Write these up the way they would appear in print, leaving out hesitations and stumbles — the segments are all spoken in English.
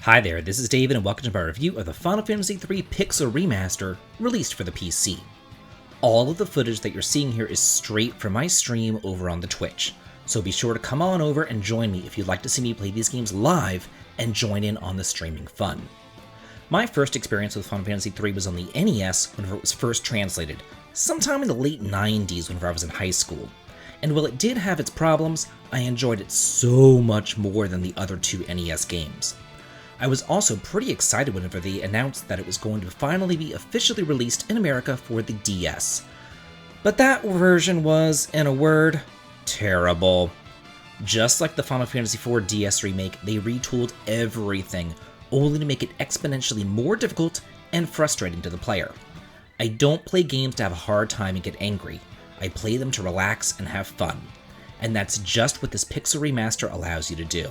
Hi there, this is David and welcome to my review of the Final Fantasy III Pixel Remaster released for the PC. All of the footage that you're seeing here is straight from my stream over on the Twitch, so be sure to come on over and join me if you'd like to see me play these games live and join in on the streaming fun. My first experience with Final Fantasy III was on the NES whenever it was first translated, sometime in the late 90s whenever I was in high school. And while it did have its problems, I enjoyed it so much more than the other two NES games. I was also pretty excited whenever they announced that it was going to finally be officially released in America for the DS. But that version was, in a word, terrible. Just like the Final Fantasy IV DS remake, they retooled everything, only to make it exponentially more difficult and frustrating to the player. I don't play games to have a hard time and get angry. I play them to relax and have fun. And that's just what this Pixel Remaster allows you to do.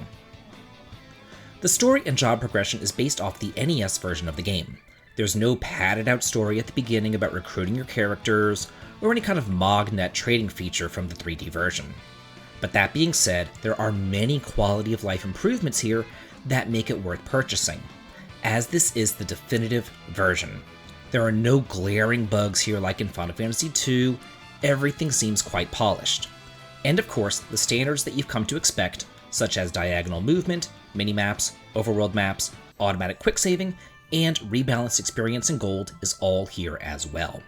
The story and job progression is based off the NES version of the game. There's no padded out story at the beginning about recruiting your characters, or any kind of MogNet trading feature from the 3D version. But that being said, there are many quality of life improvements here that make it worth purchasing, as this is the definitive version. There are no glaring bugs here like in Final Fantasy II, everything seems quite polished. And of course, the standards that you've come to expect, such as diagonal movement, mini-maps, overworld maps, automatic quick saving, and rebalanced experience in gold is all here as well.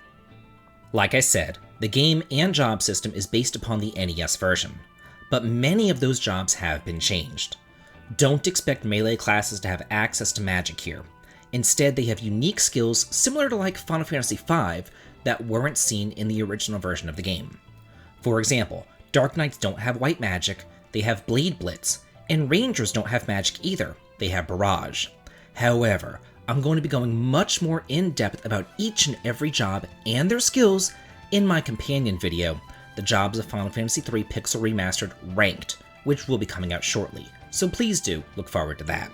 Like I said, the game and job system is based upon the NES version, but many of those jobs have been changed. Don't expect melee classes to have access to magic here. Instead, they have unique skills similar to like Final Fantasy V that weren't seen in the original version of the game. For example, Dark Knights don't have white magic, they have Blade Blitz, and Rangers don't have magic either, they have Barrage. However, I'm going to be going much more in depth about each and every job and their skills in my companion video, The Jobs of Final Fantasy III Pixel Remastered Ranked, which will be coming out shortly, so please do look forward to that.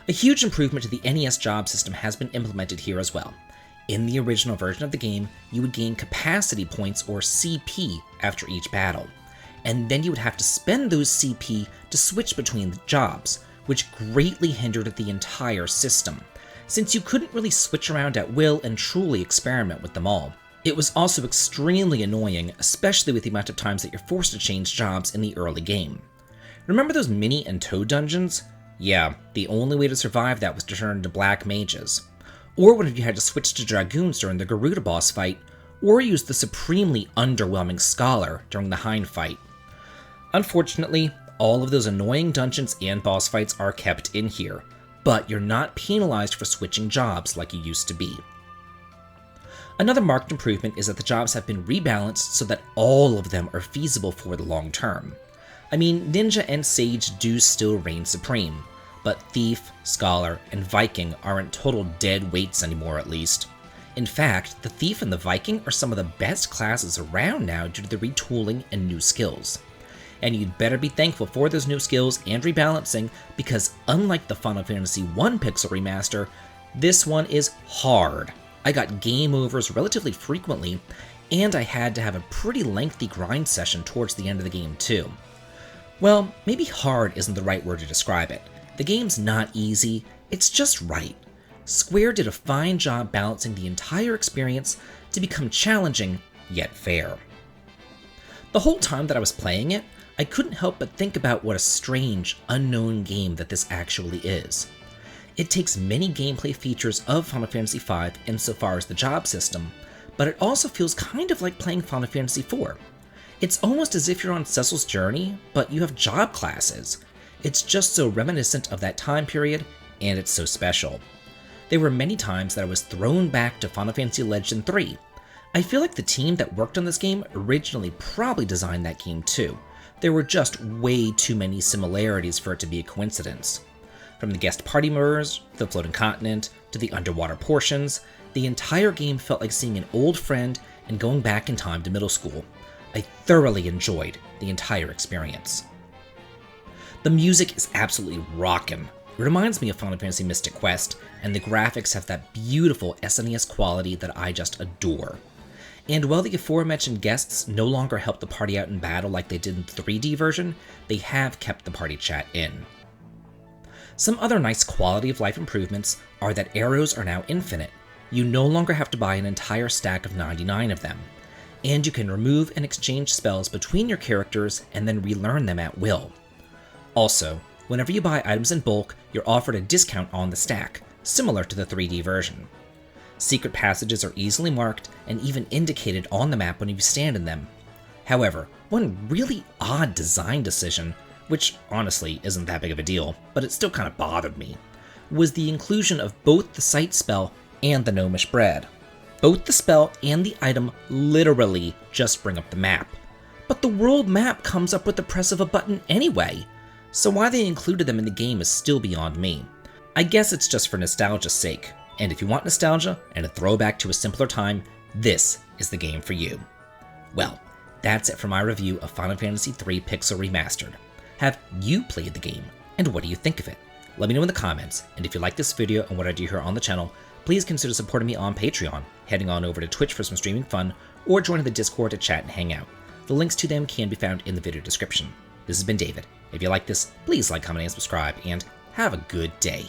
A huge improvement to the NES job system has been implemented here as well. In the original version of the game, you would gain capacity points or CP after each battle, and then you would have to spend those CP to switch between the jobs, which greatly hindered the entire system, since you couldn't really switch around at will and truly experiment with them all. It was also extremely annoying, especially with the amount of times that you're forced to change jobs in the early game. Remember those Mini and Toad dungeons? Yeah, the only way to survive that was to turn into black mages. Or when you had to switch to Dragoons during the Garuda boss fight, or use the supremely underwhelming Scholar during the Hind fight. Unfortunately, all of those annoying dungeons and boss fights are kept in here, but you're not penalized for switching jobs like you used to be. Another marked improvement is that the jobs have been rebalanced so that all of them are feasible for the long term. I mean, Ninja and Sage do still reign supreme, but Thief, Scholar, and Viking aren't total dead weights anymore at least. In fact, the Thief and the Viking are some of the best classes around now due to the retooling and new skills. And you'd better be thankful for those new skills and rebalancing, because unlike the Final Fantasy I Pixel Remaster, this one is hard. I got game overs relatively frequently, and I had to have a pretty lengthy grind session towards the end of the game too. Well, maybe hard isn't the right word to describe it. The game's not easy, it's just right. Square did a fine job balancing the entire experience to become challenging, yet fair. The whole time that I was playing it, I couldn't help but think about what a strange, unknown game that this actually is. It takes many gameplay features of Final Fantasy V insofar as the job system, but it also feels kind of like playing Final Fantasy IV. It's almost as if you're on Cecil's Journey, but you have job classes. It's just so reminiscent of that time period, and it's so special. There were many times that I was thrown back to Final Fantasy Legend III. I feel like the team that worked on this game originally probably designed that game too. There were just way too many similarities for it to be a coincidence. From the guest party members, the floating continent, to the underwater portions, the entire game felt like seeing an old friend and going back in time to middle school. I thoroughly enjoyed the entire experience. The music is absolutely rockin'. It reminds me of Final Fantasy Mystic Quest, and the graphics have that beautiful SNES quality that I just adore. And while the aforementioned guests no longer help the party out in battle like they did in the 3D version, they have kept the party chat in. Some other nice quality of life improvements are that arrows are now infinite. You no longer have to buy an entire stack of 99 of them. And you can remove and exchange spells between your characters and then relearn them at will. Also, whenever you buy items in bulk, you're offered a discount on the stack, similar to the 3D version. Secret passages are easily marked and even indicated on the map when you stand in them. However, one really odd design decision, which honestly isn't that big of a deal, but it still kind of bothered me, was the inclusion of both the sight spell and the gnomish bread. Both the spell and the item literally just bring up the map, but the world map comes up with the press of a button anyway, so why they included them in the game is still beyond me. I guess it's just for nostalgia's sake, and if you want nostalgia and a throwback to a simpler time, this is the game for you. Well, that's it for my review of Final Fantasy III Pixel Remastered. Have you played the game, and what do you think of it? Let me know in the comments, and if you like this video and what I do here on the channel, please consider supporting me on Patreon, heading on over to Twitch for some streaming fun, or joining the Discord to chat and hang out. The links to them can be found in the video description. This has been David. If you like this, please like, comment, and subscribe, and have a good day.